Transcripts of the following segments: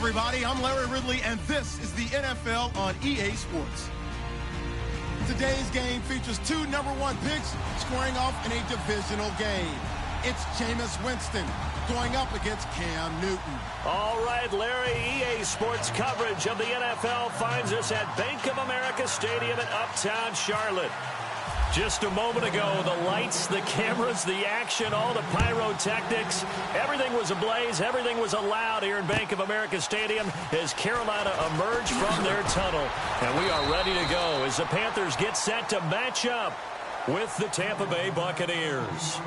everybody. I'm Larry Ridley, and this is the NFL on EA Sports. Today's game features two #1 picks squaring off in a divisional game. It's Jameis Winston going up against Cam Newton. All right, Larry, EA Sports coverage of the NFL finds us at Bank of America Stadium in Uptown Charlotte. Just a moment ago, the lights, the cameras, the action, all the pyrotechnics, everything was ablaze, everything was allowed here in Bank of America Stadium as Carolina emerged from their tunnel. And we are ready to go as the Panthers get set to match up with the Tampa Bay Buccaneers.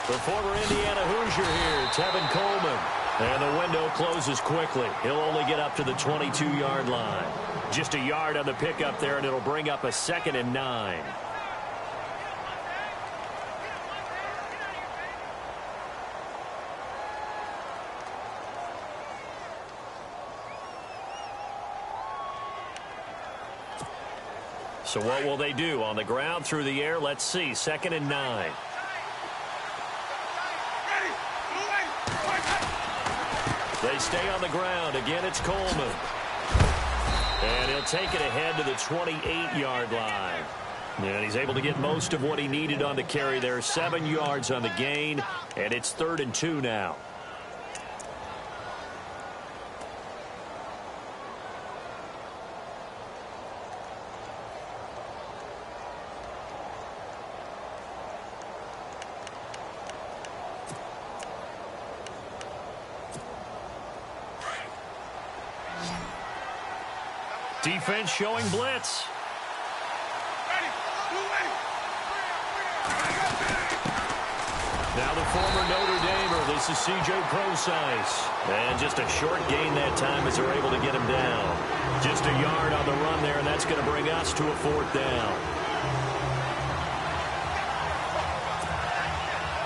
The former Indiana Hoosier here, Tevin Coleman. And the window closes quickly. He'll only get up to the 22-yard line. Just a yard on the pickup there, and it'll bring up a 2nd and 9. So what will they do? On the ground, through the air, let's see. 2nd and 9. They stay on the ground. Again, it's Coleman. And he'll take it ahead to the 28-yard line. And he's able to get most of what he needed on the carry there. 7 yards on the gain, and it's 3rd and 2 now. Defense showing blitz. Now the former Notre Damer. This is C.J. Prosise. And just a short gain that time as they're able to get him down. Just a yard on the run there, and that's going to bring us to a 4th down.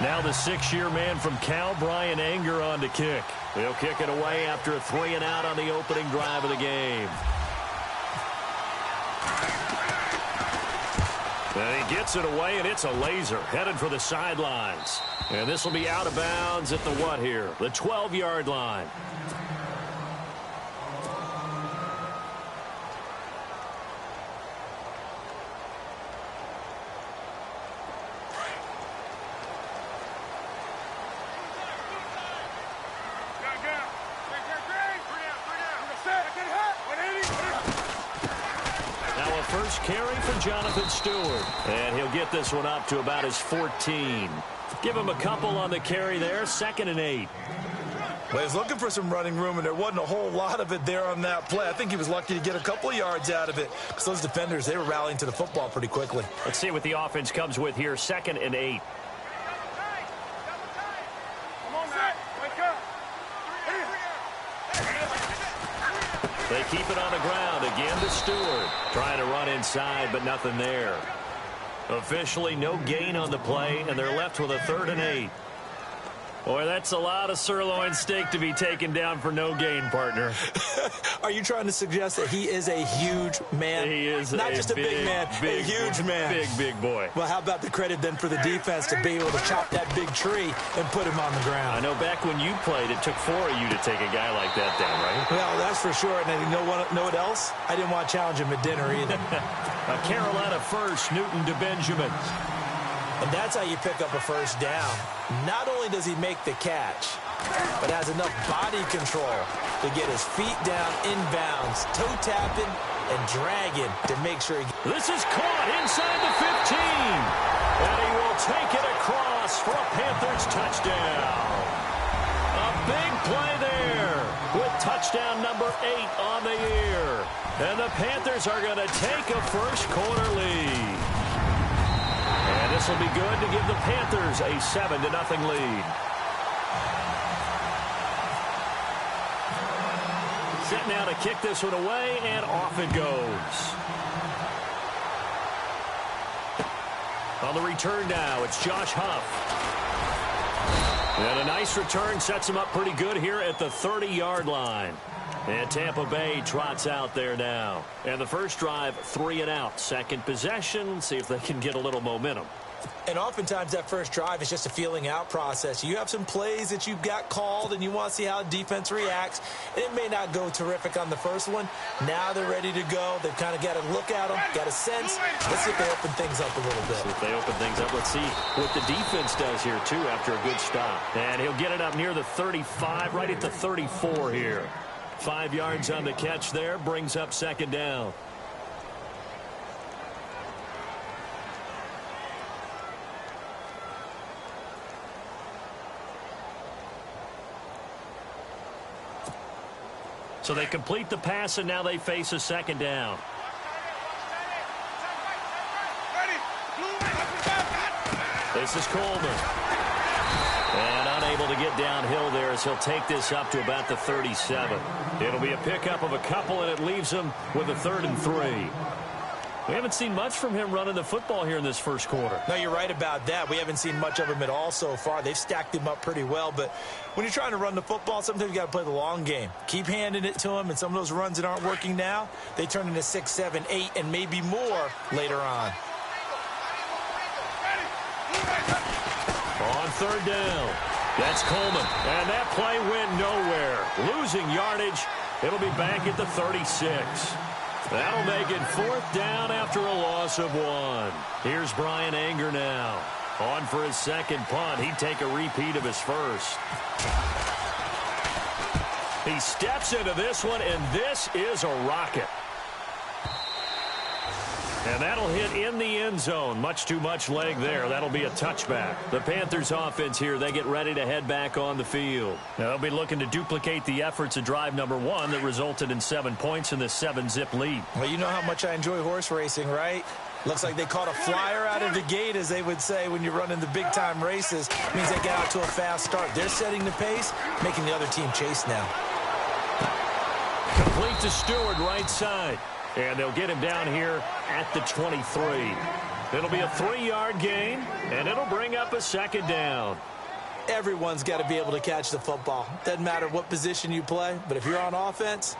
Now the 6-year man from Cal, Brian Anger, on to kick. He'll kick it away after a 3-and-out on the opening drive of the game. And he gets it away, and it's a laser headed for the sidelines. And this will be out of bounds at the what here? The 12-yard line. First carry for Jonathan Stewart. And he'll get this one up to about his 14. Give him a couple on the carry there. 2nd and 8. Well, he's looking for some running room, and there wasn't a whole lot of it there on that play. I think he was lucky to get a couple of yards out of it because those defenders, they were rallying to the football pretty quickly. Let's see what the offense comes with here. 2nd and 8. They keep it on the ground. Again to Stewart. Trying to run inside, but nothing there. Officially no gain on the play, and they're left with a 3rd and 8. Boy, that's a lot of sirloin steak to be taken down for no gain, partner. Are you trying to suggest that he is a huge man? He is not just a big man, a huge man. Big boy. Well, how about the credit then for the defense to be able to chop that big tree and put him on the ground? I know back when you played, it took 4 of you to take a guy like that down, right? Well, that's for sure. And you know what else? I didn't want to challenge him at dinner either. A Carolina first, Newton to Benjamin. And that's how you pick up a first down. Not only does he make the catch, but has enough body control to get his feet down inbounds, toe tapping, and dragging to make sure he... This is caught inside the 15. And he will take it across for a Panthers touchdown. A big play there with touchdown number 8 on the year. And the Panthers are going to take a first-quarter lead. And this will be good to give the Panthers a 7-0 lead. Set now to kick this one away, and off it goes. On the return now, it's Josh Huff. And a nice return sets him up pretty good here at the 30-yard line. And Tampa Bay trots out there now. And the first drive, 3 and out. Second possession, see if they can get a little momentum. And oftentimes that first drive is just a feeling out process. You have some plays that you've got called and you want to see how defense reacts. And it may not go terrific on the first one. Now they're ready to go. They've kind of got to look at them, got a sense. Let's see if they open things up a little bit. See if they open things up. Let's see what the defense does here, too, after a good stop. And he'll get it up near the 35, right at the 34 here. 5 yards on the catch there, brings up second down. So they complete the pass, and now they face a second down. This is Coleman. And unable to get downhill there as he'll take this up to about the 37. It'll be a pickup of a couple, and it leaves him with a 3rd and 3. We haven't seen much from him running the football here in this first quarter. No, you're right about that. We haven't seen much of him at all so far. They've stacked him up pretty well, but when you're trying to run the football, sometimes you got to play the long game. Keep handing it to him, and some of those runs that aren't working now, they turn into 6, 7, 8, and maybe more later on. On third down, that's Coleman, and that play went nowhere. Losing yardage, it'll be back at the 36. That'll make it 4th down after a loss of 1. Here's Brian Anger now. On for his second punt. He'd take a repeat of his first. He steps into this one, and this is a rocket. And that'll hit in the end zone. Much too much leg there. That'll be a touchback. The Panthers offense here, they get ready to head back on the field. Now they'll be looking to duplicate the efforts of drive number 1 that resulted in 7 points in this 7-zip lead. Well, you know how much I enjoy horse racing, right? Looks like they caught a flyer out of the gate, as they would say when you're running the big-time races. It means they get out to a fast start. They're setting the pace, making the other team chase now. Complete to Stewart, right side. And they'll get him down here at the 23. It'll be a 3-yard gain, and it'll bring up a second down. Everyone's got to be able to catch the football. Doesn't matter what position you play, but if you're on offense,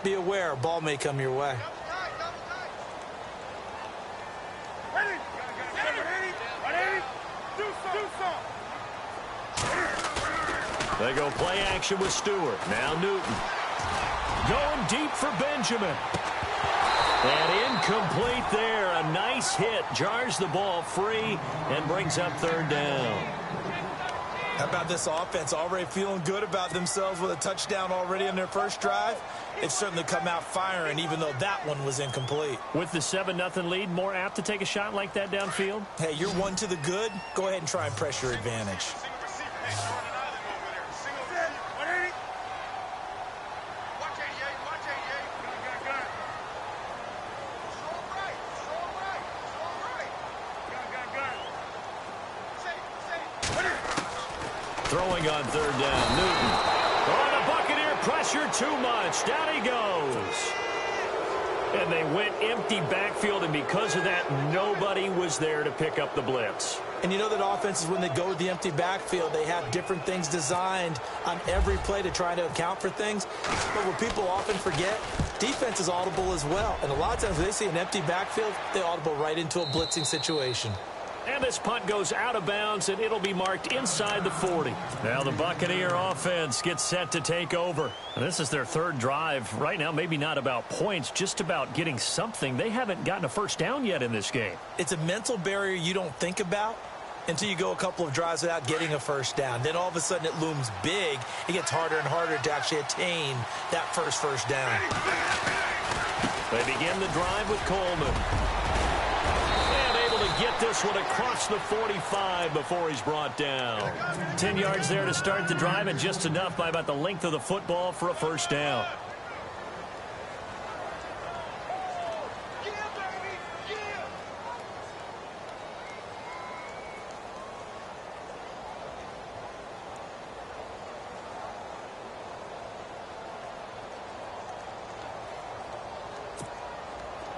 be aware a ball may come your way. They go play action with Stewart. Now Newton. Going deep for Benjamin. And incomplete there. A nice hit. Jars the ball free and brings up 3rd down. How about this offense? Already feeling good about themselves with a touchdown already in their first drive. They've certainly come out firing, even though that one was incomplete. With the 7-0 lead, more apt to take a shot like that downfield? Hey, you're 1 to the good. Go ahead and try and press your advantage. Throwing on 3rd down, Newton. Oh, the Buccaneer pressure too much. Down he goes. And they went empty backfield, and because of that, nobody was there to pick up the blitz. And you know that offenses, when they go with the empty backfield, they have different things designed on every play to try to account for things. But what people often forget, defense is audible as well. And a lot of times when they see an empty backfield, they audible right into a blitzing situation. And this punt goes out of bounds, and it'll be marked inside the 40. Now the Buccaneer offense gets set to take over. And this is their 3rd drive. Right now, maybe not about points, just about getting something. They haven't gotten a first down yet in this game. It's a mental barrier you don't think about until you go a couple of drives without getting a first down. Then all of a sudden it looms big. It gets harder and harder to actually attain that first down. They begin the drive with Coleman. And able to get this one across the 45 before he's brought down. 10 yards there to start the drive, and just enough by about the length of the football for a first down.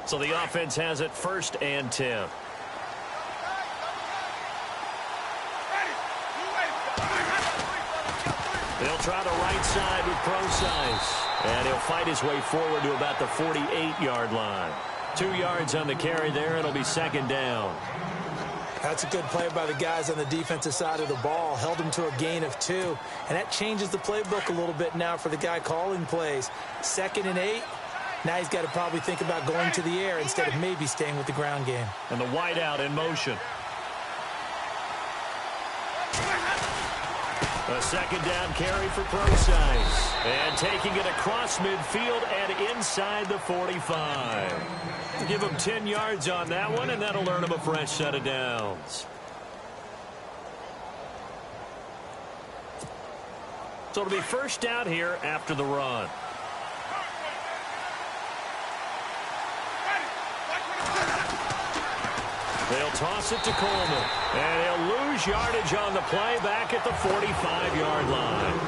So the offense has it 1st and 10. They'll try the right side with Procise. And he'll fight his way forward to about the 48-yard line. 2 yards on the carry there. It'll be 2nd down. That's a good play by the guys on the defensive side of the ball. Held them to a gain of 2. And that changes the playbook a little bit now for the guy calling plays. 2nd and 8. Now he's got to probably think about going to the air instead of maybe staying with the ground game. And the wideout in motion. A 2nd down carry for Procise. And taking it across midfield and inside the 45. Give him 10 yards on that one, and that'll earn him a fresh set of downs. So it'll be first down here after the run. They'll toss it to Coleman. And he'll lose yardage on the play back at the 45-yard line.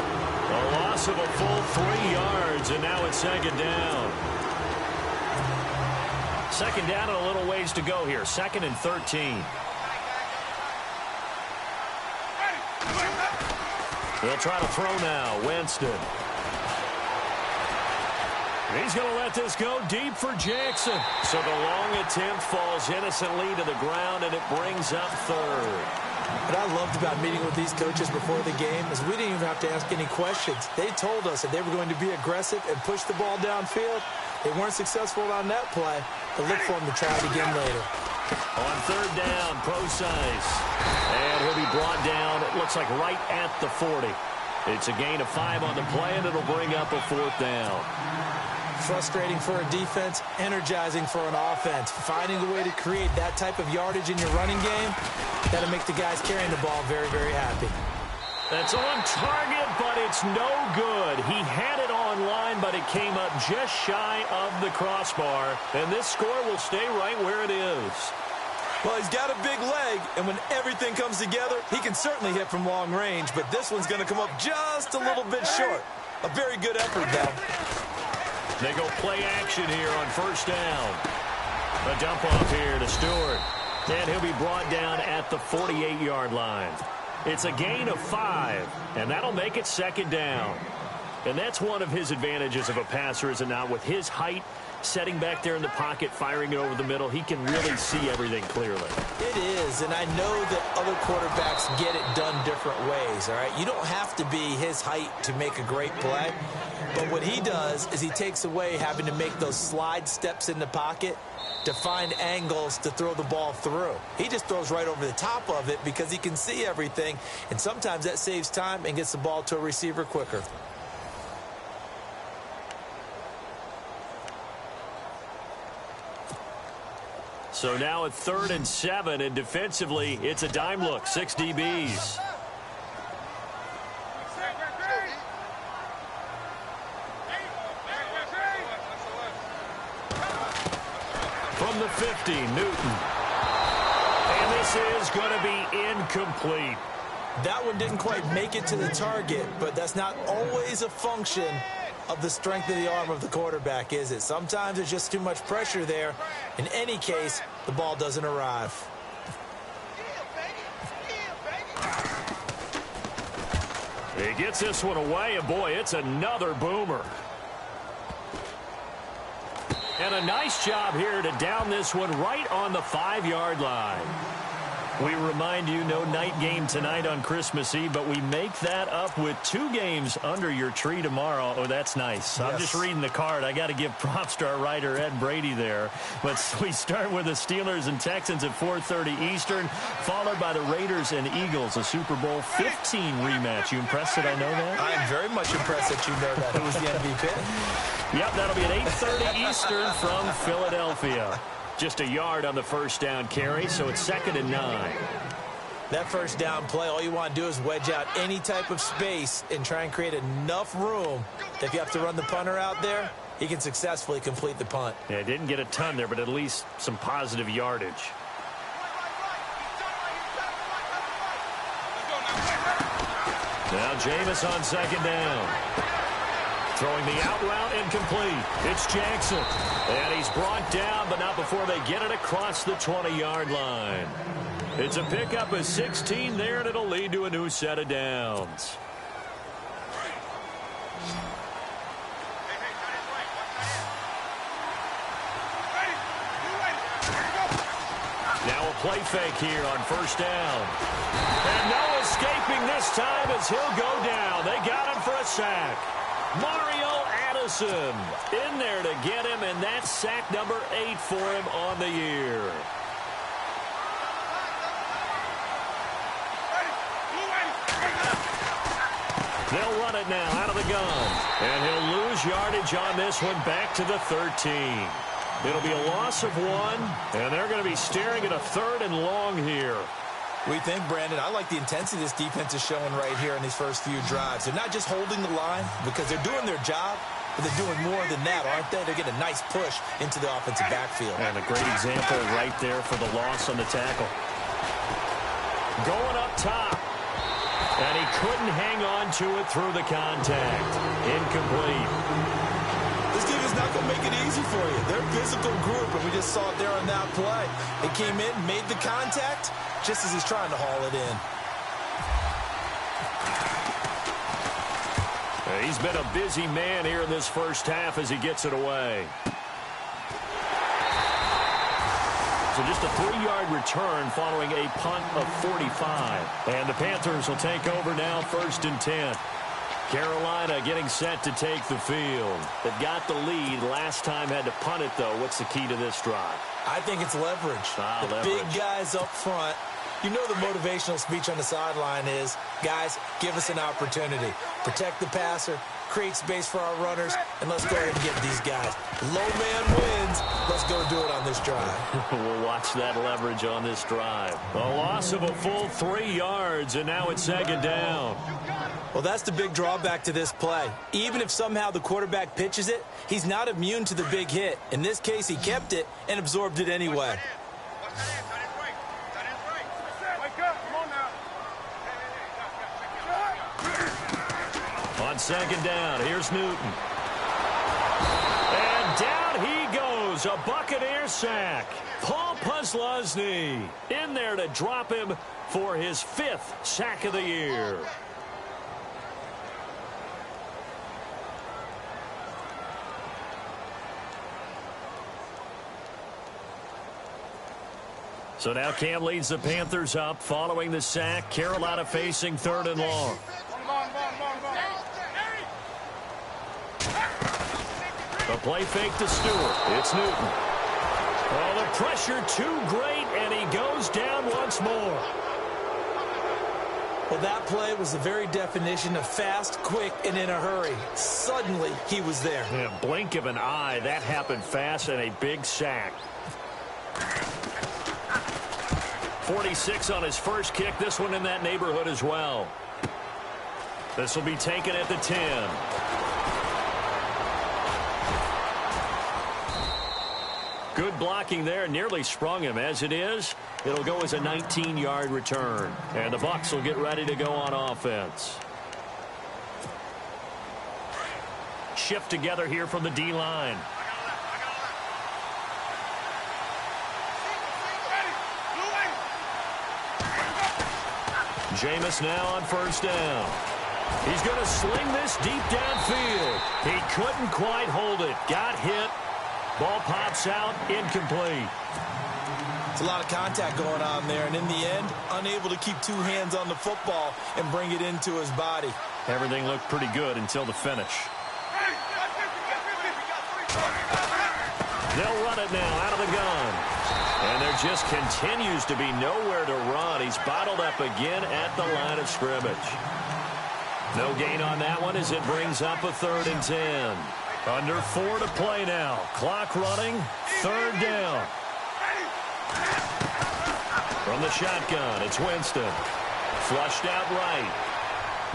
A loss of a full 3 yards, and now it's 2nd down. 2nd down and a little ways to go here. 2nd and 13. They'll try to throw now. Winston. He's going to let this go deep for Jackson. So the long attempt falls innocently to the ground, and it brings up 3rd. What I loved about meeting with these coaches before the game is we didn't even have to ask any questions. They told us that they were going to be aggressive and push the ball downfield. They weren't successful on that play, but look for them to try it again later. On 3rd down, Procise. And he'll be brought down, it looks like right at the 40. It's a gain of 5 on the play, and it'll bring up a 4th down. Frustrating for a defense, energizing for an offense. Finding a way to create that type of yardage in your running game, that'll make the guys carrying the ball very, very happy. That's on target, but it's no good. He had it on line, but it came up just shy of the crossbar. And this score will stay right where it is. Well, he's got a big leg, and when everything comes together, he can certainly hit from long range, but this one's going to come up just a little bit short. A very good effort, though. They go play action here on 1st down. A dump off here to Stewart. And he'll be brought down at the 48-yard line. It's a gain of 5, and that'll make it 2nd down. And that's one of his advantages of a passer, is it not? With his height, setting back there in the pocket, firing it over the middle, he can really see everything clearly. It is, and I know that other quarterbacks get it done different ways, all right? You don't have to be his height to make a great play. But what he does is he takes away having to make those slide steps in the pocket to find angles to throw the ball through. He just throws right over the top of it because he can see everything, and sometimes that saves time and gets the ball to a receiver quicker. So now at 3rd and 7, and defensively, it's a dime look, 6 DBs. From the 50, Newton. And this is going to be incomplete. That one didn't quite make it to the target, but that's not always a function of the strength of the arm of the quarterback, is it? Sometimes there's just too much pressure there. In any case, the ball doesn't arrive. He gets this one away, and boy, it's another boomer. And a nice job here to down this one right on the 5-yard line. We remind you, no night game tonight on Christmas Eve, but we make that up with 2 games under your tree tomorrow. Oh, that's nice. Yes. I'm just reading the card. I got to give props to our writer, Ed Brady, there. But we start with the Steelers and Texans at 4:30 Eastern, followed by the Raiders and Eagles, a Super Bowl 15 rematch. You impressed that I know that? I'm very much impressed that you know that. It was the MVP. Yep, that'll be at 8:30 Eastern from Philadelphia. Just a yard on the first down carry, so it's 2nd and 9. That first down play, all you want to do is wedge out any type of space and try and create enough room that if you have to run the punter out there, he can successfully complete the punt. Yeah, didn't get a ton there, but at least some positive yardage. Now Jameis on 2nd down. Throwing the out route incomplete. It's Jackson. And he's brought down, but not before they get it across the 20-yard line. It's a pickup of 16 there, and it'll lead to a new set of downs. Now a play fake here on first down. And no escaping this time as he'll go down. They got him for a sack. Mario Addison in there to get him, and that's sack number 8 for him on the year. They'll run it now out of the gun, and he'll lose yardage on this one back to the 13. It'll be a loss of 1, and they're going to be staring at a 3rd and long here. We think, Brandon, I like the intensity this defense is showing right here in these first few drives. They're not just holding the line because they're doing their job, but they're doing more than that, aren't they? They're getting a nice push into the offensive backfield. And a great example right there for the loss on the tackle. Going up top. And he couldn't hang on to it through the contact. Incomplete. This team is not going to make it easy for you. They're a physical group, and we just saw it there on that play. It came in, made the contact, just as he's trying to haul it in. He's been a busy man here in this first half as he gets it away. So just a 3-yard return following a punt of 45. And the Panthers will take over now, 1st and 10. Carolina getting set to take the field. They've got the lead. Last time had to punt it, though. What's the key to this drive? I think it's leverage. The big guys up front. You know the motivational speech on the sideline is, guys, give us an opportunity. Protect the passer, create space for our runners, and let's go ahead and get these guys. Low man wins. Let's go do it on this drive. We'll watch that leverage on this drive. A loss of a full 3 yards, and now it's 2nd down. Well, that's the big drawback to this play. Even if somehow the quarterback pitches it, he's not immune to the big hit. In this case, he kept it and absorbed it anyway. On 2nd down, here's Newton. And down he goes, a Buccaneer sack. Paul Posluszny in there to drop him for his 5th sack of the year. So now Cam leads the Panthers up following the sack. Carolina facing 3rd and long. The play fake to Stewart. It's Newton. Oh, the pressure too great, and he goes down once more. Well, that play was the very definition of fast, quick, and in a hurry. Suddenly, he was there. Yeah, blink of an eye. That happened fast and a big sack. 46 on his first kick. This one in that neighborhood as well. This will be taken at the 10. Good blocking there. Nearly sprung him. As it is, it'll go as a 19-yard return. And the Bucs will get ready to go on offense. Shift together here from the D-line. Jameis now on 1st down. He's going to sling this deep downfield. He couldn't quite hold it. Got hit. Ball pops out, incomplete. A lot of contact going on there, and in the end, unable to keep two hands on the football and bring it into his body. Everything looked pretty good until the finish. They'll run it now out of the gun. And there just continues to be nowhere to run. He's bottled up again at the line of scrimmage. No gain on that one as it brings up a 3rd and 10. Under 4 to play now. Clock running. 3rd down. From the shotgun, it's Winston. Flushed out right.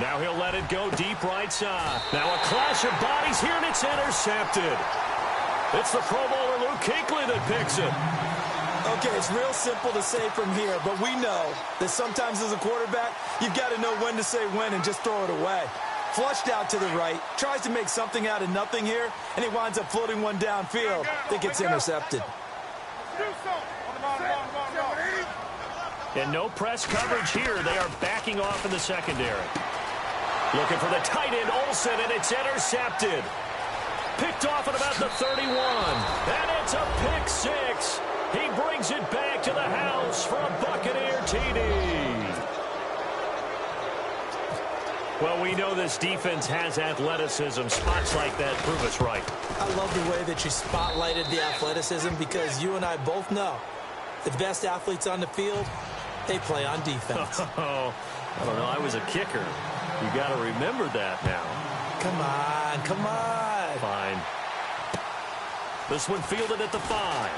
Now he'll let it go deep right side. Now a clash of bodies here, and it's intercepted. It's the Pro Bowler Luke Kuechly that picks it. Okay, it's real simple to say from here, but we know that sometimes as a quarterback, you've got to know when to say when and just throw it away. Flushed out to the right, tries to make something out of nothing here, and he winds up floating one downfield that gets intercepted. And no press coverage here. They are backing off in the secondary. Looking for the tight end, Olsen, and it's intercepted. Picked off at about the 31. And it's a pick 6. He brings it back to the house for a Buccaneer TD. Well, we know this defense has athleticism. Spots like that prove us right. I love the way that you spotlighted the athleticism because you and I both know the best athletes on the field, they play on defense. Oh, I don't know. I was a kicker. You got to remember that now. Come on, come on. Fine. This one fielded at the 5.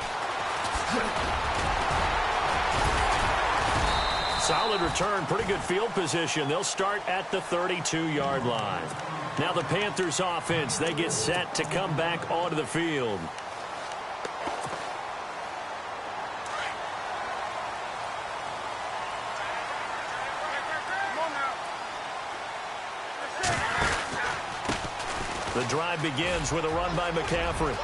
Solid return, pretty good field position. They'll start at the 32-yard line. Now the Panthers offense, they get set to come back onto the field. The drive begins with a run by McCaffrey.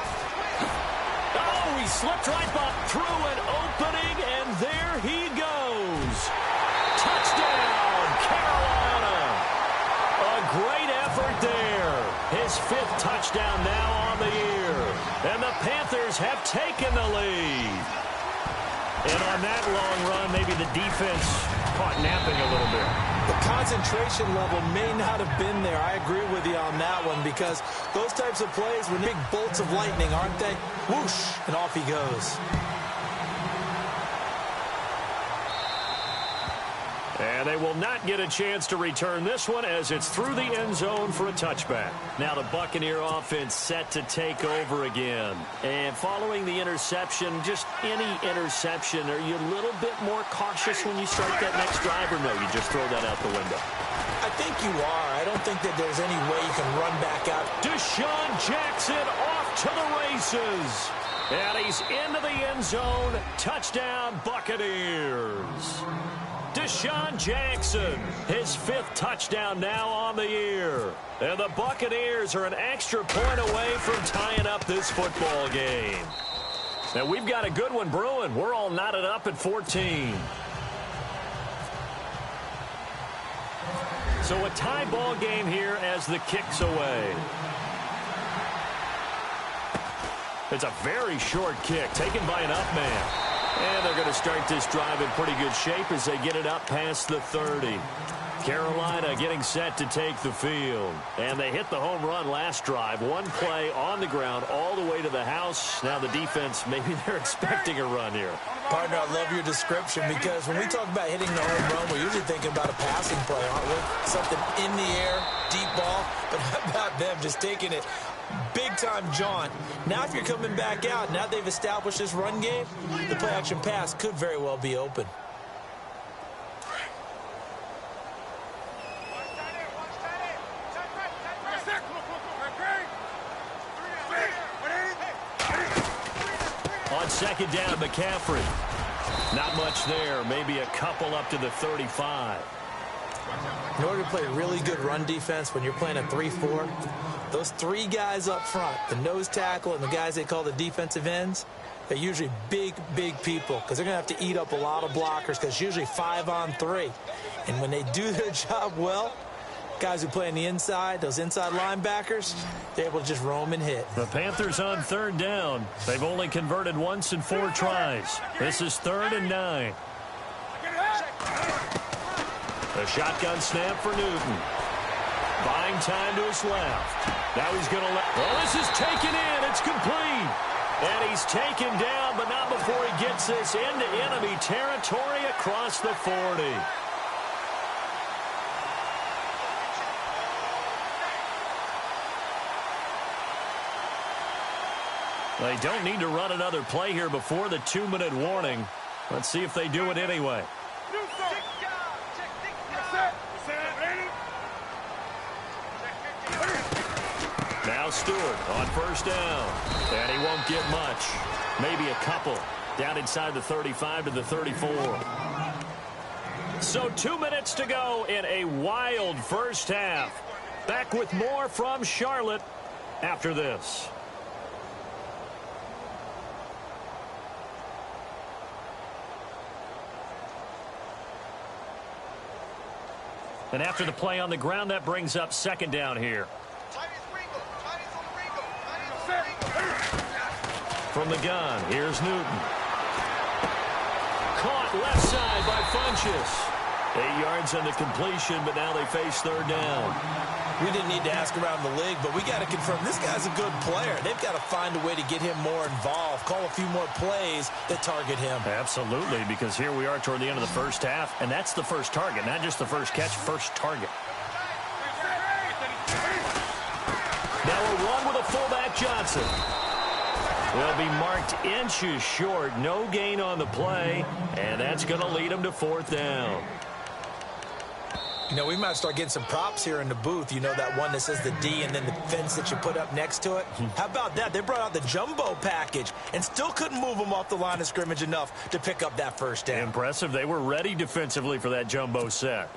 Oh, he slipped right back through an opening, and there he goes. Touchdown, Carolina. A great effort there. His 5th touchdown now on the year. And the Panthers have taken the lead. And on that long run, maybe the defense caught napping a little bit. The concentration level may not have been there. I agree with you on that one because those types of plays were big bolts of lightning, aren't they? Whoosh, and off he goes. And they will not get a chance to return this one as it's through the end zone for a touchback. Now the Buccaneer offense set to take over again. And following the interception, just any interception, are you a little bit more cautious when you start that next drive, or no, you just throw that out the window? I think you are. I don't think that there's any way you can run back out. Deshaun Jackson off to the races. And he's into the end zone. Touchdown, Buccaneers. Deshaun Jackson, his 5th touchdown now on the year. And the Buccaneers are an extra point away from tying up this football game. Now we've got a good one brewing. We're all knotted up at 14. So a tie ball game here as the kick's away. It's a very short kick taken by an up man. And they're going to start this drive in pretty good shape as they get it up past the 30. Carolina getting set to take the field. And they hit the home run last drive. One play on the ground all the way to the house. Now the defense, maybe they're expecting a run here. Partner, I love your description because when we talk about hitting the home run, we're usually thinking about a passing play, aren't we? Something in the air, deep ball. But how about them just taking it big-time jaunt? Now if you're coming back out, now they've established this run game, the play-action pass could very well be open. On second down, McCaffrey. Not much there. Maybe a couple up to the 35. In order to play really good run defense when you're playing a 3-4, those 3 guys up front, the nose tackle and the guys they call the defensive ends, they're usually big, big people because they're going to have to eat up a lot of blockers because it's usually 5-on-3. And when they do their job well, Guys who play on the inside, those inside linebackers, they're able to just roam and hit. The Panthers on third down. They've only converted once in 4 tries. This is 3rd and 9. A shotgun snap for Newton. Buying time to his left. Now he's going to let... Well, this is taken in. It's complete. And he's taken down, but not before he gets this into enemy territory across the 40. They don't need to run another play here before the 2-minute warning. Let's see if they do it anyway. Now Stewart on first down. And he won't get much. Maybe a couple. Down inside the 35 to the 34. So 2 minutes to go in a wild first half. Back with more from Charlotte after this. And after the play on the ground, that brings up second down here. From the gun, here's Newton. Caught left side by Funchess. 8 yards on the completion, but now they face third down. We didn't need to ask around the league, but we got to confirm this guy's a good player. They've got to find a way to get him more involved, call a few more plays that target him. Absolutely, because here we are toward the end of the first half, and that's the first target, not just the first catch, first target. Now a run with a fullback Johnson. Will be marked inches short. No gain on the play, and that's going to lead him to fourth down. You know, we might start getting some props here in the booth. You know, that one that says the D and then the fence that you put up next to it? How about that? They brought out the jumbo package and still couldn't move them off the line of scrimmage enough to pick up that first down. Impressive. They were ready defensively for that jumbo set.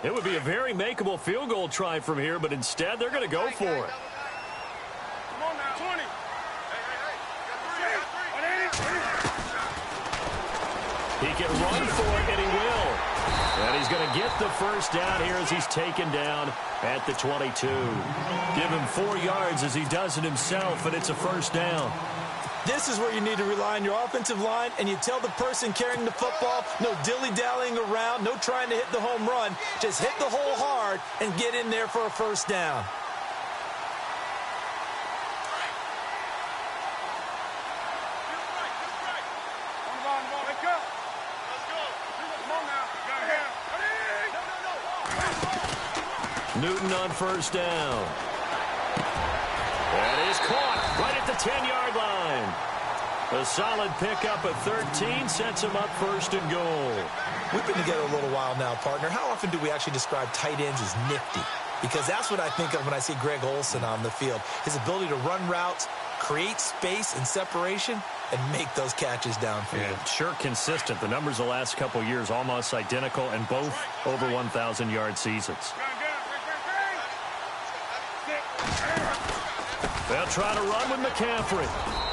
It would be a very makeable field goal try from here, but instead they're going to go for it. He can run for it, and he will. And he's going to get the first down here as he's taken down at the 22. Give him 4 yards as he does it himself, and it's a first down. This is where you need to rely on your offensive line, and you tell the person carrying the football, no dilly-dallying around, no trying to hit the home run. Just hit the hole hard and get in there for a first down. Newton on first down. That is caught right at the 10-yard line. A solid pickup at 13 sets him up first and goal. We've been together a little while now, partner. How often do we actually describe tight ends as nifty? Because that's what I think of when I see Greg Olsen on the field. His ability to run routes, create space and separation, and make those catches downfield. Yeah, sure consistent. The numbers the last couple years almost identical, and both over 1,000-yard seasons. They'll try to run with McCaffrey.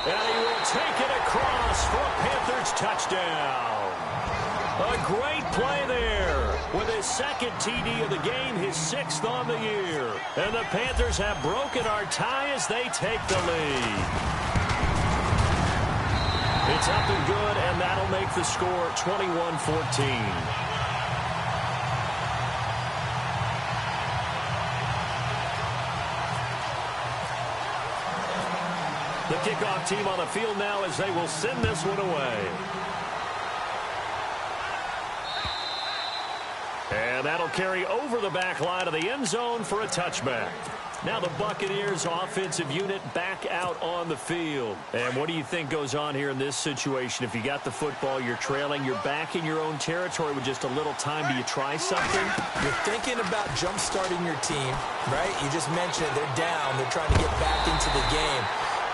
And he will take it across for a Panthers touchdown. A great play there with his second TD of the game, his 6th on the year. And the Panthers have broken our tie as they take the lead. It's up and good, and that'll make the score 21-14. The kickoff team on the field now as they will send this one away. And that'll carry over the back line of the end zone for a touchback. Now the Buccaneers offensive unit back out on the field. And what do you think goes on here in this situation? If you got the football, you're trailing, you're back in your own territory with just a little time. Do you try something? You're thinking about jump-starting your team, right? You just mentioned they're down. They're trying to get back into the game.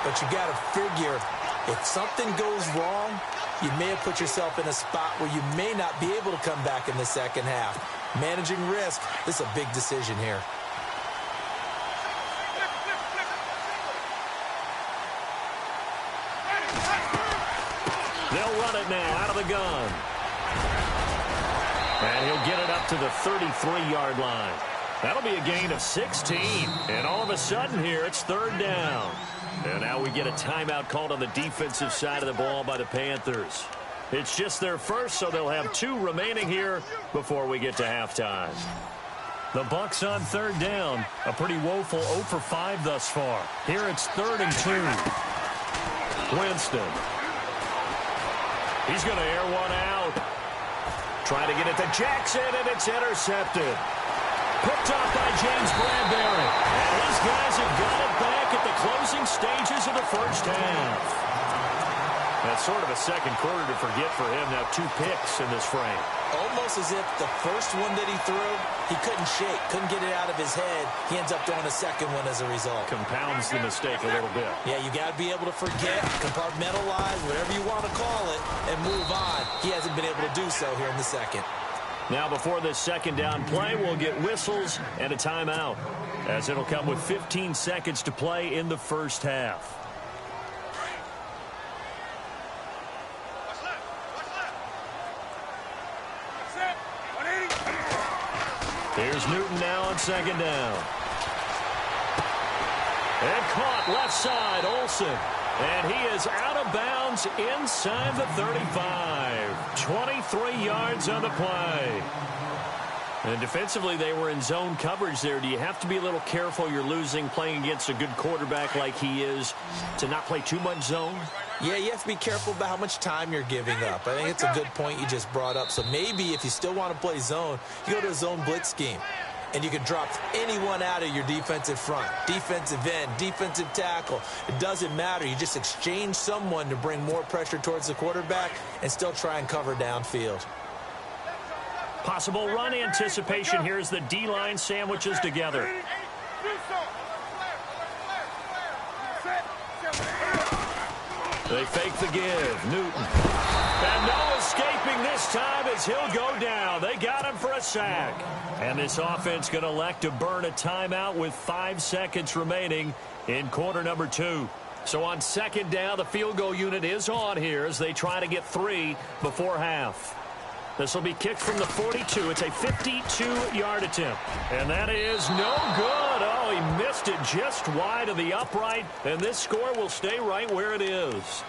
But you got to figure, if something goes wrong, you may have put yourself in a spot where you may not be able to come back in the second half. Managing risk, this is a big decision here. They'll run it now out of the gun. And he'll get it up to the 33-yard line. That'll be a gain of 16. And all of a sudden here, it's third down. And now we get a timeout called on the defensive side of the ball by the Panthers. It's just their first, so they'll have 2 remaining here before we get to halftime. The Bucs on third down. A pretty woeful 0 for 5 thus far. Here it's 3rd and 2. Winston. He's going to air one out. Trying to get it to Jackson, and it's intercepted. Picked off by James Bradbury. And these guys have got it back at the closing stages of the first half. That's sort of a second quarter to forget for him. Now 2 picks in this frame. Almost as if the first one that he threw, he couldn't shake, couldn't get it out of his head. He ends up throwing a second one as a result. Compounds the mistake a little bit. Yeah, you got to be able to forget, compartmentalize, whatever you want to call it, and move on. He hasn't been able to do so here in the second. Now before this second down play, we'll get whistles and a timeout, as it'll come with 15 seconds to play in the first half. Here's Newton now on second down. And caught left side, Olsen. And he is out of bounds inside the 35. 23 yards on the play. And defensively, they were in zone coverage there. Do you have to be a little careful? You're losing, playing against a good quarterback like he is, to not play too much zone? Yeah, you have to be careful about how much time you're giving up. I think it's a good point you just brought up. So maybe if you still want to play zone, you go to a zone blitz scheme. And you can drop anyone out of your defensive front, defensive end, defensive tackle. It doesn't matter. You just exchange someone to bring more pressure towards the quarterback and still try and cover downfield. Possible run anticipation here as the D-line sandwiches together. They fake the give. Newton. And no escaping this time as he'll go down. They got him for a sack. And this offense going to elect to burn a timeout with 5 seconds remaining in quarter number 2. So on second down, the field goal unit is on here as they try to get 3 before half. This will be kicked from the 42. It's a 52-yard attempt. And that is no good. Oh, he missed it just wide of the upright. And this score will stay right where it is.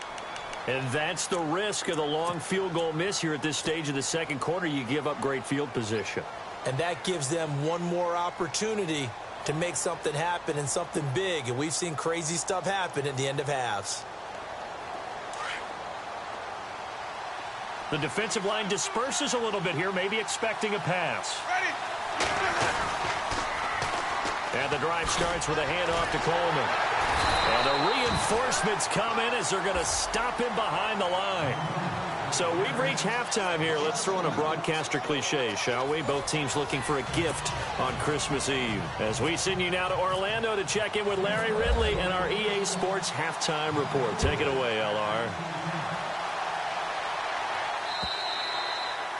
And that's the risk of the long field goal miss here at this stage of the second quarter. You give up great field position. And that gives them one more opportunity to make something happen and something big. And we've seen crazy stuff happen at the end of halves. The defensive line disperses a little bit here, maybe expecting a pass. And the drive starts with a handoff to Coleman. And the reinforcements come in as they're going to stop him behind the line. So we've reached halftime here. Let's throw in a broadcaster cliche, shall we? Both teams looking for a gift on Christmas Eve. As we send you now to Orlando to check in with Larry Ridley and our EA Sports Halftime Report. Take it away, LR.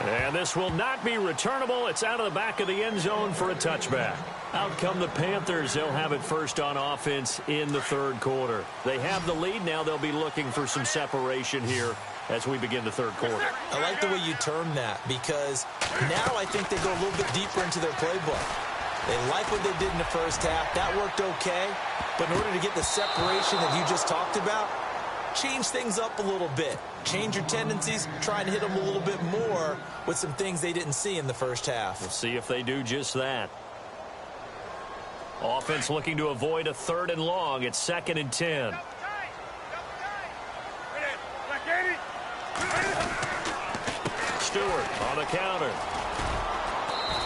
And this will not be returnable. It's out of the back of the end zone for a touchback. Out come the Panthers. They'll have it first on offense in the third quarter. They have the lead now. They'll be looking for some separation here as we begin the third quarter. I like the way you term that because now I think they go a little bit deeper into their playbook. They like what they did in the first half. That worked okay. But in order to get the separation that you just talked about, change things up a little bit. Change your tendencies. Try and hit them a little bit more with some things they didn't see in the first half. We'll see if they do just that. Offense looking to avoid a 3rd and long. It's 2nd and 10. Stewart on the counter.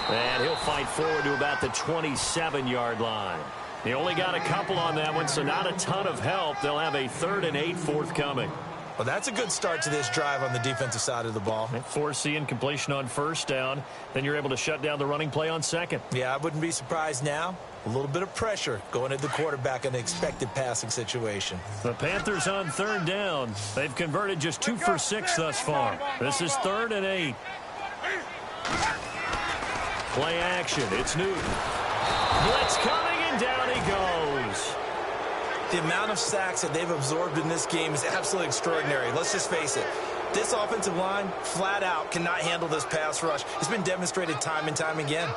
And he'll fight forward to about the 27-yard line. He only got a couple on that one, so not a ton of help. They'll have a 3rd and 8 forthcoming. Well, that's a good start to this drive on the defensive side of the ball. Forcing completion on first down. Then you're able to shut down the running play on second. Yeah, I wouldn't be surprised now. A little bit of pressure going at the quarterback in an expected passing situation. The Panthers on 3rd down. They've converted just 2 for 6 thus far. This is 3rd and 8. Play action. It's Newton. Blitz coming, and down he goes. The amount of sacks that they've absorbed in this game is absolutely extraordinary. Let's just face it. This offensive line, flat out, cannot handle this pass rush. It's been demonstrated time and time again.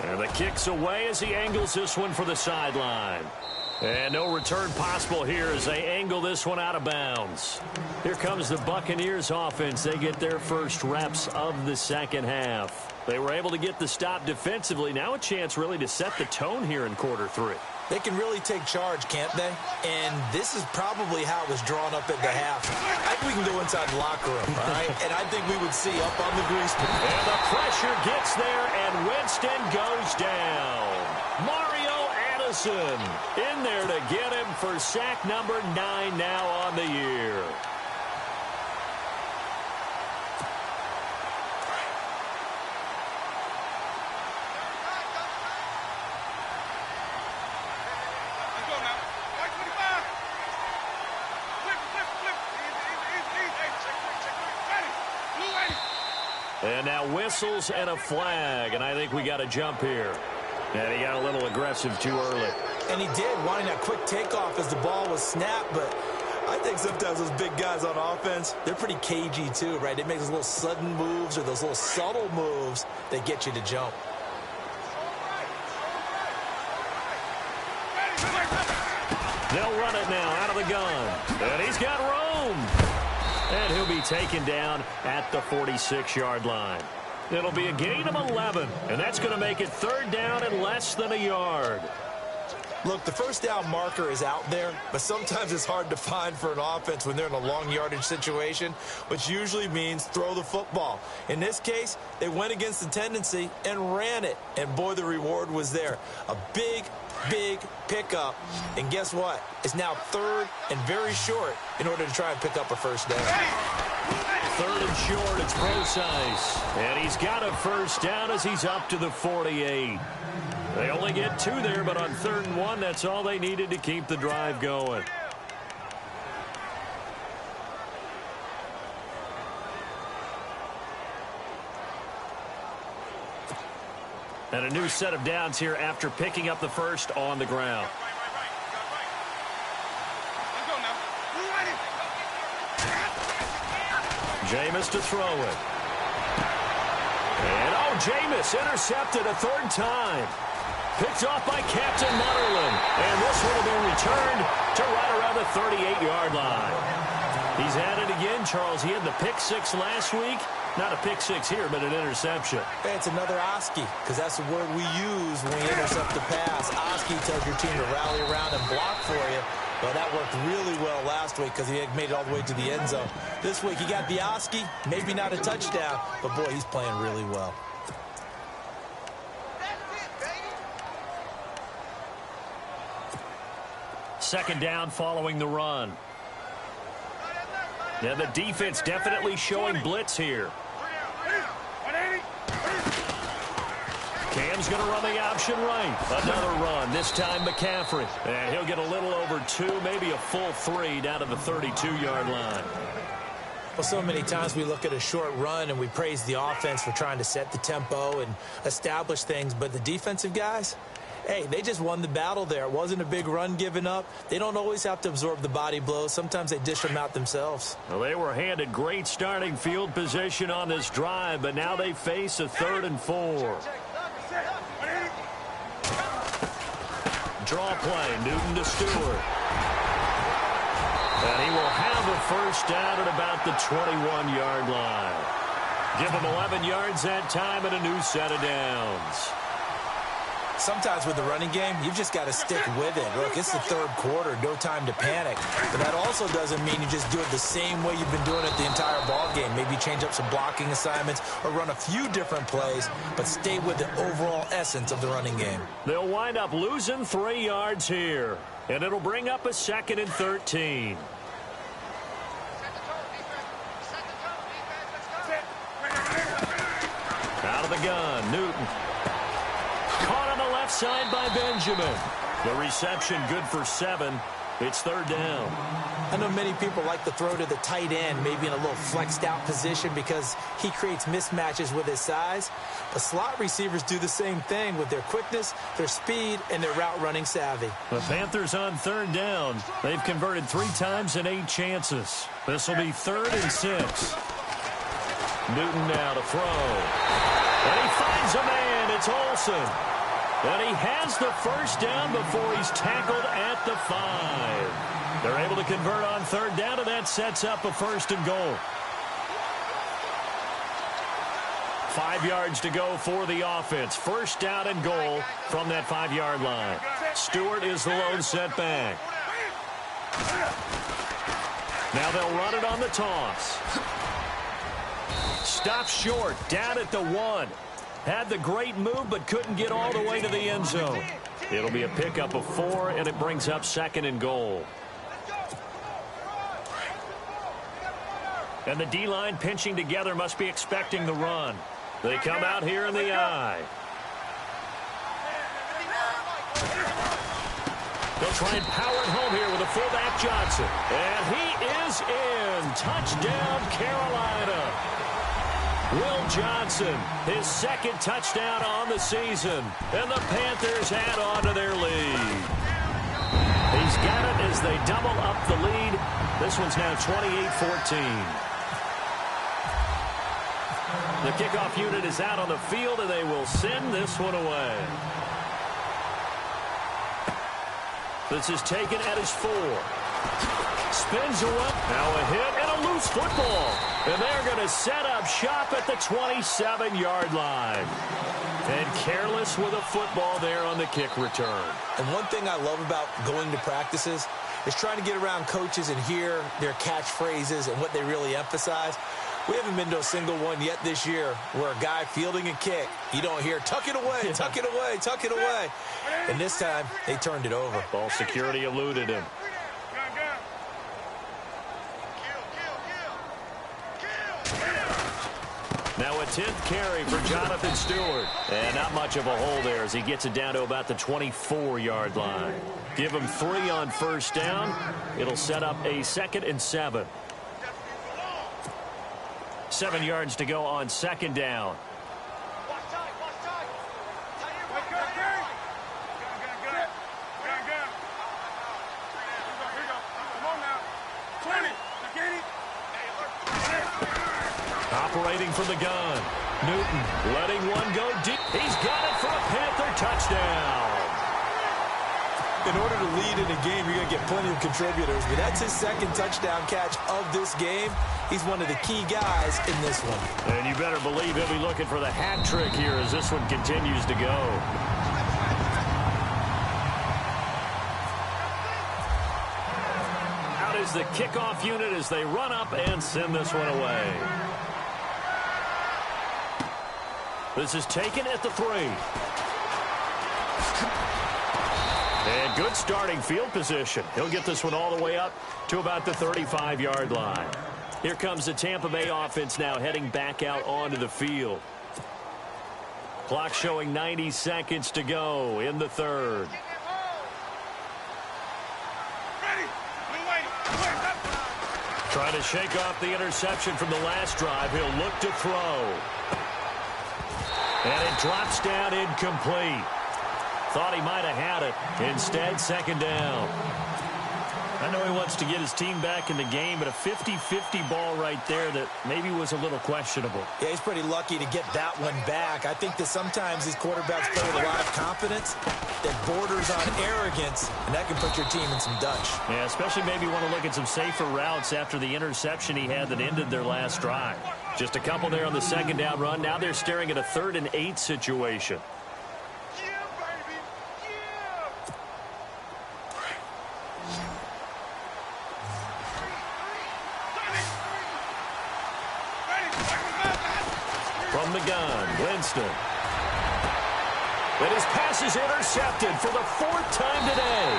And the kick's away as he angles this one for the sideline. And no return possible here as they angle this one out of bounds. Here comes the Buccaneers offense. They get their first reps of the second half. They were able to get the stop defensively. Now a chance really to set the tone here in quarter three. They can really take charge, can't they? And this is probably how it was drawn up at the half. I think we can go inside the locker room, all right? And I think we would see up on the grease pit. And the pressure gets there, and Winston goes down. Mario Addison in there to get him for sack number 9 now on the year. And now whistles and a flag, and I think we got a jump here. And he got a little aggressive too early. And he did, wanting that quick takeoff as the ball was snapped, but I think sometimes those big guys on offense, they're pretty cagey too, right? They make those little sudden moves or those little subtle moves that get you to jump. They'll run it now out of the gun. And he's got room. And he'll be taken down at the 46-yard line. It'll be a gain of 11, and that's going to make it third down and less than a yard. Look, the first down marker is out there, but sometimes it's hard to find for an offense when they're in a long yardage situation, which usually means throw the football. In this case, they went against the tendency and ran it, and boy, the reward was there. A big pickup, and guess what? It's now third and very short in order to try and pick up a first down. Third and short, it's Brosice, and he's got a first down as he's up to the 48. They only get 2 there, but on 3rd and 1, that's all they needed to keep the drive going. And a new set of downs here after picking up the first on the ground. Jameis to throw it. And Jameis intercepted a 3rd time. Picked off by Captain Mutterland. And this one will be returned to right around the 38-yard line. He's at it again, Charles. He had the pick 6 last week. Not a pick 6 here, but an interception. Hey, it's another Oski, because that's the word we use when we intercept the pass. Oski tells your team to rally around and block for you. Well, that worked really well last week because he had made it all the way to the end zone. This week, he got the Oski, maybe not a touchdown, but boy, he's playing really well. Second down following the run. Yeah, the defense definitely showing blitz here. Cam's going to run the option right. Another run, this time McCaffrey. And he'll get a little over 2, maybe a full 3 down to the 32-yard line. Well, so many times we look at a short run and we praise the offense for trying to set the tempo and establish things, but the defensive guys, hey, they just won the battle there. It wasn't a big run given up. They don't always have to absorb the body blows. Sometimes they dish them out themselves. Well, they were handed great starting field position on this drive, but now they face a 3rd and 4. Draw play, Newton to Stewart. And he will have a first down at about the 21-yard line. Give him 11 yards that time and a new set of downs. Sometimes with the running game, you've just got to stick with it. Look, it's the 3rd quarter, no time to panic. But that also doesn't mean you just do it the same way you've been doing it the entire ball game. Maybe change up some blocking assignments or run a few different plays, but stay with the overall essence of the running game. They'll wind up losing 3 yards here, and it'll bring up a 2nd and 13. Out of the gun, Newton. Caught on the left side by Benjamin. The reception good for 7. It's third down. I know many people like to throw to the tight end, maybe in a little flexed out position because he creates mismatches with his size. But slot receivers do the same thing with their quickness, their speed, and their route running savvy. The Panthers on third down. They've converted 3 times in 8 chances. This will be 3rd and 6. Newton now to throw. And he finds a man. It's Olsen. And he has the first down before he's tackled at the 5. They're able to convert on third down, and that sets up a 1st and goal. 5 yards to go for the offense. 1st down and goal from that 5-yard line. Stewart is the lone setback. Now they'll run it on the toss. Stopped short, down at the 1. Had the great move, but couldn't get all the way to the end zone. It'll be a pickup of 4, and it brings up 2nd and goal. And the D-line pinching together must be expecting the run. They come out here in the I. They'll try and power it home here with a fullback Johnson. And he is in. Touchdown, Carolina. Will Johnson, his 2nd touchdown on the season. And the Panthers add on to their lead. He's got it as they double up the lead. This one's now 28-14. The kickoff unit is out on the field, and they will send this one away. This is taken at his 4. Spins away. Now a hit and a loose football. And they're going to set up shop at the 27-yard line. And careless with a football there on the kick return. And one thing I love about going to practices is trying to get around coaches and hear their catchphrases and what they really emphasize. We haven't been to a single one yet this year where a guy fielding a kick, you don't hear, tuck it away, tuck it away, tuck it away. And this time, they turned it over. Ball security eluded him. Now a 10th carry for Jonathan Stewart. And not much of a hole there as he gets it down to about the 24-yard line. Give him 3 on 1st down. It'll set up a 2nd and 7. 7 yards to go on 2nd down. Operating from the gun. Newton letting one go deep. He's got it for a Panther touchdown. In order to lead in a game, you're going to get plenty of contributors, but that's his 2nd touchdown catch of this game. He's one of the key guys in this one. And you better believe he'll be looking for the hat trick here as this one continues to go. Out is the kickoff unit as they run up and send this one away. This is taken at the 3. And good starting field position. He'll get this one all the way up to about the 35-yard line. Here comes the Tampa Bay offense now heading back out onto the field. Clock showing 90 seconds to go in the 3rd. Trying to shake off the interception from the last drive. He'll look to throw. And it drops down incomplete. Thought he might have had it. Instead, 2nd down. I know he wants to get his team back in the game, but a 50-50 ball right there that maybe was a little questionable. Yeah, he's pretty lucky to get that one back. I think that sometimes these quarterbacks play with a lot of confidence that borders on arrogance, and that can put your team in some Dutch. Yeah, especially maybe want to look at some safer routes after the interception he had that ended their last drive. Just a couple there on the 2nd down run. Now they're staring at a 3rd and 8 situation. From the gun, Winston. And his pass is intercepted for the 4th time today.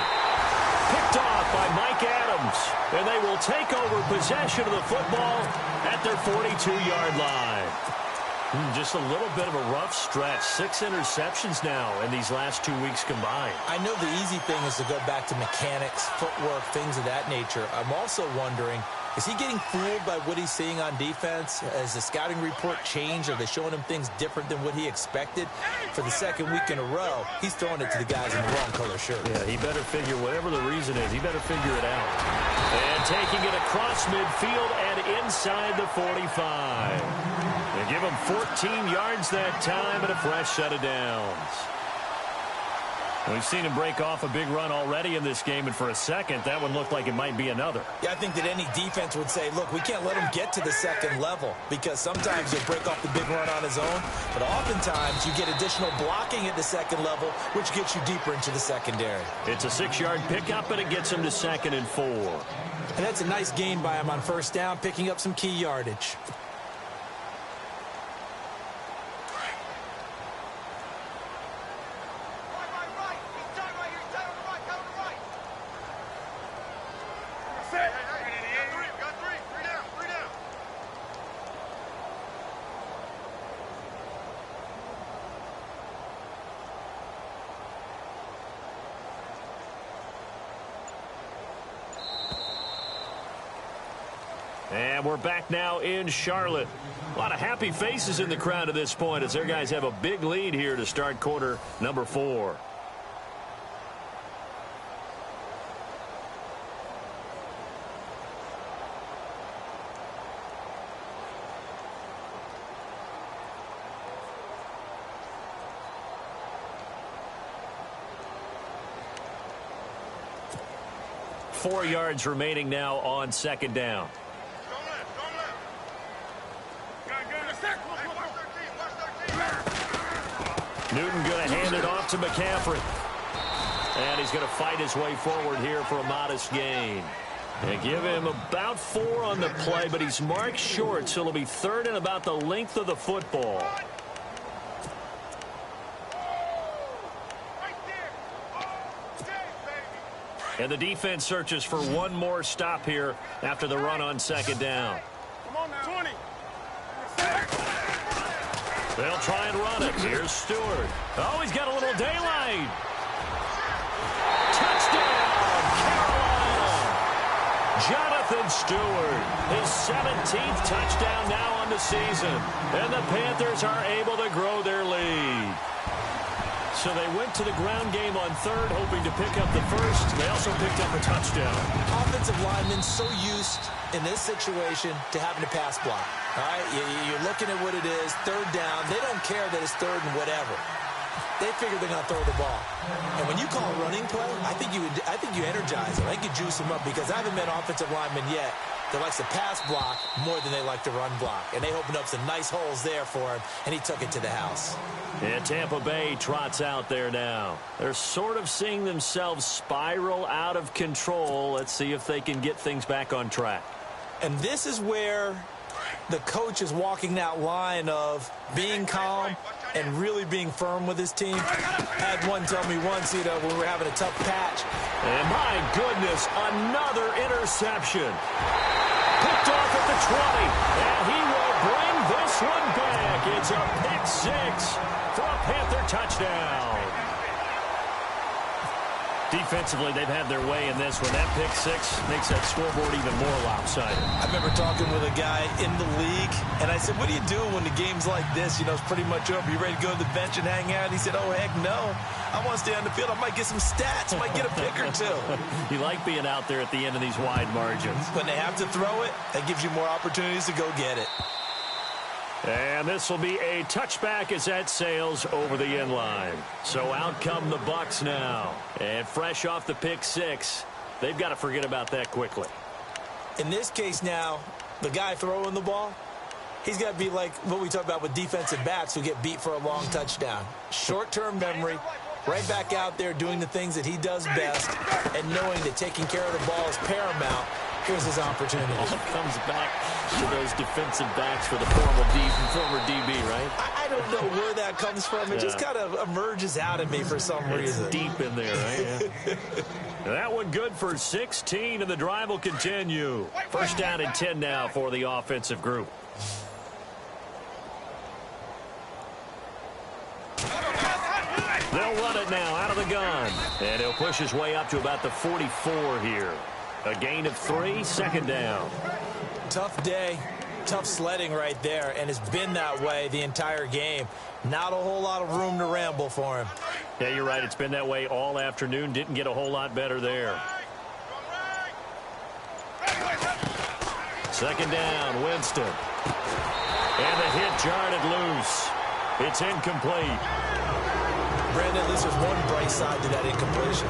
Picked off by Mike Adams. And they will take over possession of the football at their 42-yard line. Just a little bit of a rough stretch. 6 interceptions now in these last 2 weeks combined. I know the easy thing is to go back to mechanics, footwork, things of that nature. I'm also wondering, is he getting fooled by what he's seeing on defense? Has the scouting report changed? Are they showing him things different than what he expected? For the second week in a row, he's throwing it to the guys in the wrong color shirt. Yeah, he better figure, whatever the reason is, he better figure it out. And taking it across midfield and inside the 45. They give him 14 yards that time and a fresh set of downs. We've seen him break off a big run already in this game, and for a second, that one looked like it might be another. Yeah, I think that any defense would say, look, we can't let him get to the second level, because sometimes he'll break off the big run on his own, but oftentimes you get additional blocking at the second level, which gets you deeper into the secondary. It's a 6-yard pickup, and it gets him to 2nd and 4. And that's a nice gain by him on first down, picking up some key yardage. And we're back now in Charlotte. A lot of happy faces in the crowd at this point as their guys have a big lead here to start quarter number 4. Four yards remaining now on second down. Newton going to hand it off to McCaffrey. And he's going to fight his way forward here for a modest gain. And give him about 4 on the play, but he's marked short, so it'll be 3rd and about the length of the football. And the defense searches for one more stop here after the run on second down. Come on now. 20. They'll try and run it. Here's Stewart. Oh, he's got a little daylight. Touchdown, Carolina. Jonathan Stewart, his 17th touchdown now on the season. And the Panthers are able to grow their lead. So they went to the ground game on 3rd, hoping to pick up the first. They also picked up a touchdown. Offensive linemen so used in this situation to having to pass block. All right, you're looking at what it is, 3rd down. They don't care that it's 3rd and whatever. They figure they're going to throw the ball. And when you call a running play, I think you energize them. I think you juice them up, because I haven't met offensive linemen yet that likes to pass block more than they like to run block. And they opened up some nice holes there for him, and he took it to the house. And Tampa Bay trots out there now. They're sort of seeing themselves spiral out of control. Let's see if they can get things back on track. And this is where the coach is walking that line of being calm and really being firm with his team. I had one tell me once, when we were having a tough patch. And my goodness, another interception. Picked off at the 20, and he will bring this one back. It's a pick 6 for a Panther touchdown. Defensively, they've had their way in this one. That pick 6 makes that scoreboard even more lopsided. I remember talking with a guy in the league, and I said, what do you do when the game's like this? It's pretty much over. You ready to go to the bench and hang out? He said, oh, heck no. I want to stay on the field. I might get some stats. I might get a pick or 2. You like being out there at the end of these wide margins. When they have to throw it, that gives you more opportunities to go get it. And this will be a touchback as that sails over the end line. So out come the Bucs now. And fresh off the pick 6, they've got to forget about that quickly. In this case now, the guy throwing the ball, he's got to be like what we talk about with defensive backs who get beat for a long touchdown. Short-term memory, right back out there doing the things that he does best, and knowing that taking care of the ball is paramount. Here's his opportunity. All comes back to those defensive backs for the former DB, right? I don't know where that comes from. It just kind of emerges out of me for some reason. It's deep in there, right? Yeah. That one good for 16, and the drive will continue. First down and 10 now for the offensive group. They'll run it now out of the gun. And he'll push his way up to about the 44 here. A gain of 3, second down. Tough day, tough sledding right there, and it's been that way the entire game. Not a whole lot of room to ramble for him. Yeah, you're right. It's been that way all afternoon. Didn't get a whole lot better there. Second down, Winston. And the hit jarred it loose. It's incomplete. Brandon, at least there's one bright side to that incompletion.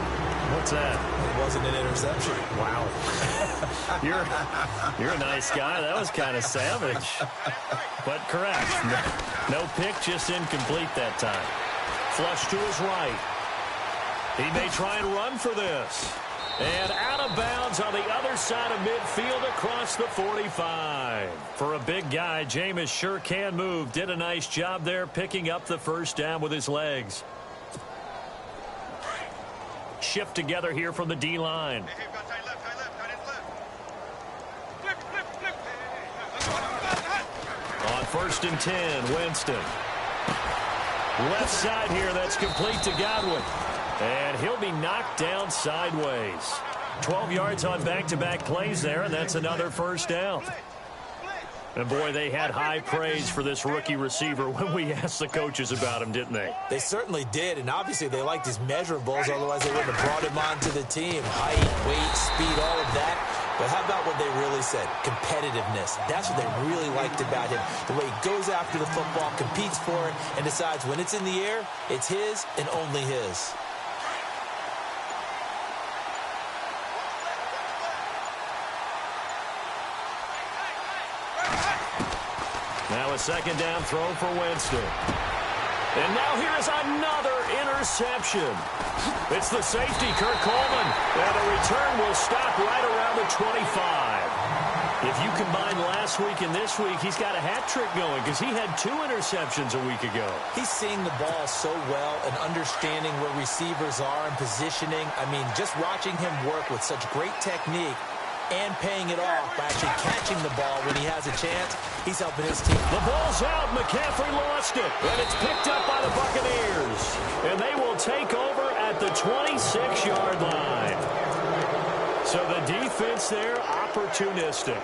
What's that? It wasn't an interception. Wow. You're a nice guy. That was kind of savage. But correct. No pick, just incomplete that time. Flush to his right. He may try and run for this. And out of bounds on the other side of midfield across the 45. For a big guy, Jameis sure can move. Did a nice job there picking up the first down with his legs. Shift together here from the D-line. On 1st and 10, Winston. Left side here, that's complete to Godwin. And he'll be knocked down sideways. 12 yards on back-to-back plays there, and that's another first down. And, boy, they had high praise for this rookie receiver when we asked the coaches about him, didn't they? They certainly did, and obviously they liked his measurables, otherwise they wouldn't have brought him onto the team. Height, weight, speed, all of that. But how about what they really said? Competitiveness. That's what they really liked about him. The way he goes after the football, competes for it, and decides when it's in the air, it's his and only his. Now a second down throw for Winston. And now here's another interception. It's the safety, Kurt Coleman. And the return will stop right around the 25. If you combine last week and this week, he's got a hat trick going because he had 2 interceptions a week ago. He's seeing the ball so well and understanding where receivers are and positioning. I mean, just watching him work with such great technique and paying it off by actually catching the ball when he has a chance, he's helping his team. The ball's out. McCaffrey lost it. And it's picked up by the Buccaneers. And they will take over at the 26-yard line. So the defense there, opportunistic.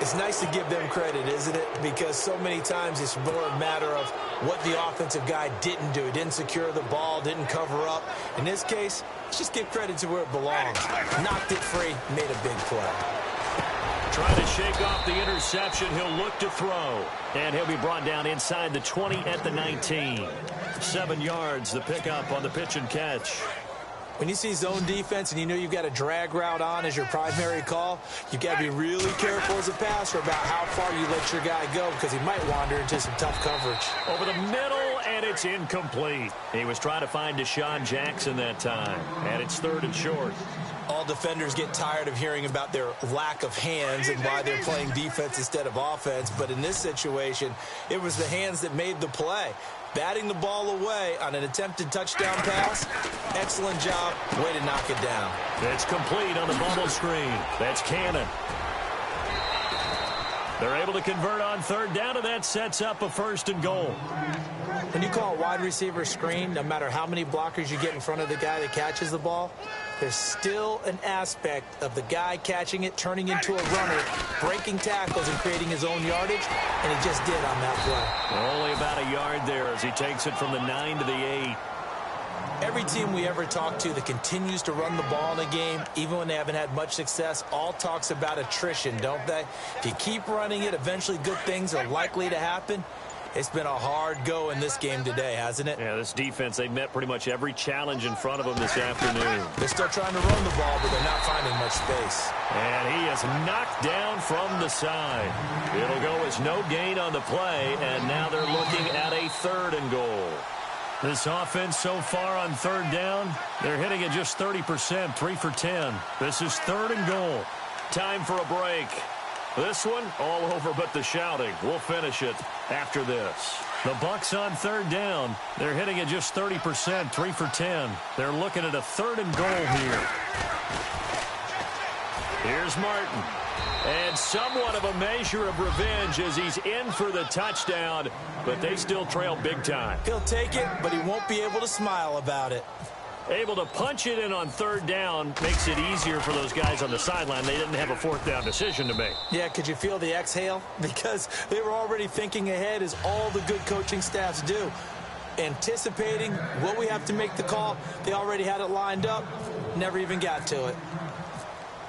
It's nice to give them credit, isn't it? Because so many times it's more a matter of what the offensive guy didn't do. He didn't secure the ball, didn't cover up. In this case, let's just give credit to where it belongs. Knocked it free, made a big play. Trying to shake off the interception. He'll look to throw. And he'll be brought down inside the 20 at the 19. 7 yards, the pickup on the pitch and catch. When you see zone defense and you know you've got a drag route on as your primary call, you've got to be really careful as a passer about how far you let your guy go because he might wander into some tough coverage. Over the middle, and it's incomplete. He was trying to find Deshaun Jackson that time, and it's 3rd and short. All defenders get tired of hearing about their lack of hands and why they're playing defense instead of offense, but in this situation, it was the hands that made the play. Batting the ball away on an attempted touchdown pass. Excellent job. Way to knock it down. It's complete on the bubble screen. That's Cannon. They're able to convert on 3rd down, and that sets up a 1st and goal. When you call a wide receiver screen, no matter how many blockers you get in front of the guy that catches the ball, there's still an aspect of the guy catching it, turning into a runner, breaking tackles and creating his own yardage, and he just did on that play. Only about a yard there as he takes it from the 9 to the 8. Every team we ever talk to that continues to run the ball in a game, even when they haven't had much success, all talks about attrition, don't they? If you keep running it, eventually good things are likely to happen. It's been a hard go in this game today, hasn't it? Yeah, this defense, they met pretty much every challenge in front of them this afternoon. They're still trying to run the ball, but they're not finding much space. And he is knocked down from the side. It'll go as no gain on the play, and now they're looking at a 3rd and goal. This offense so far on 3rd down, they're hitting it just 30%, 3 for 10. This is 3rd and goal. Time for a break. This one, all over but the shouting. We'll finish it after this. The Bucks on 3rd down. They're hitting it just 30%, 3 for 10. They're looking at a 3rd and goal here. Here's Martin. And somewhat of a measure of revenge as he's in for the touchdown, but they still trail big time. He'll take it, but he won't be able to smile about it. Able to punch it in on third down makes it easier for those guys on the sideline. They didn't have a fourth down decision to make. Yeah, could you feel the exhale? Because they were already thinking ahead, as all the good coaching staffs do. Anticipating what we have to make the call. They already had it lined up. Never even got to it.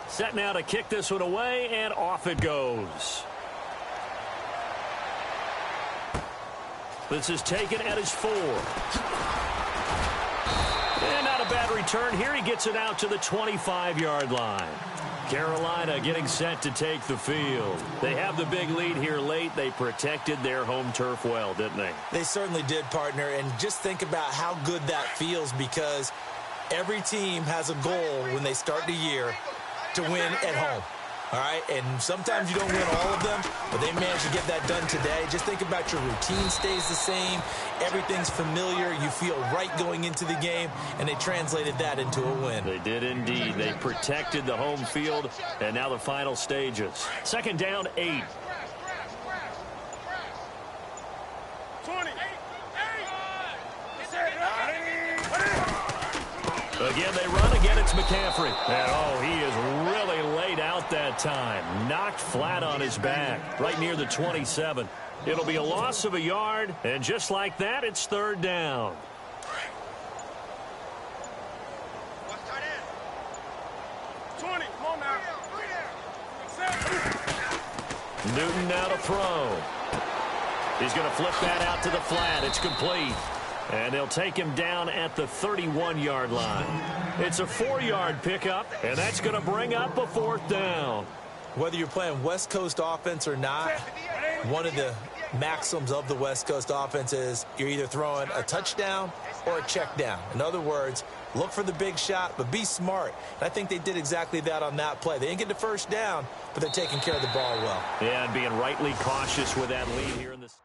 Set now to kick this one away, and off it goes. This is taken at his 4. And not a bad return here. He gets it out to the 25-yard line. Carolina getting set to take the field. They have the big lead here late. They protected their home turf well, didn't they? They certainly did, partner. And just think about how good that feels, because every team has a goal when they start the year to win at home. All right, and sometimes you don't win all of them, but they managed to get that done today. Just think about your routine stays the same. Everything's familiar. You feel right going into the game, and they translated that into a win. They did indeed. They protected the home field, and now the final stages. Second down, 8. Again, they run. Again, it's McCaffrey. And, oh, he is really laid out that time. Knocked flat on his back, right near the 27. It'll be a loss of a yard, and just like that, it's third down. Newton now to throw. He's going to flip that out to the flat. It's complete. And they'll take him down at the 31-yard line. It's a 4-yard pickup, and that's going to bring up a fourth down. Whether you're playing West Coast offense or not, one of the maxims of the West Coast offense is you're either throwing a touchdown or a check down. In other words, look for the big shot, but be smart. And I think they did exactly that on that play. They didn't get the first down, but they're taking care of the ball well. Yeah, and being rightly cautious with that lead here in this.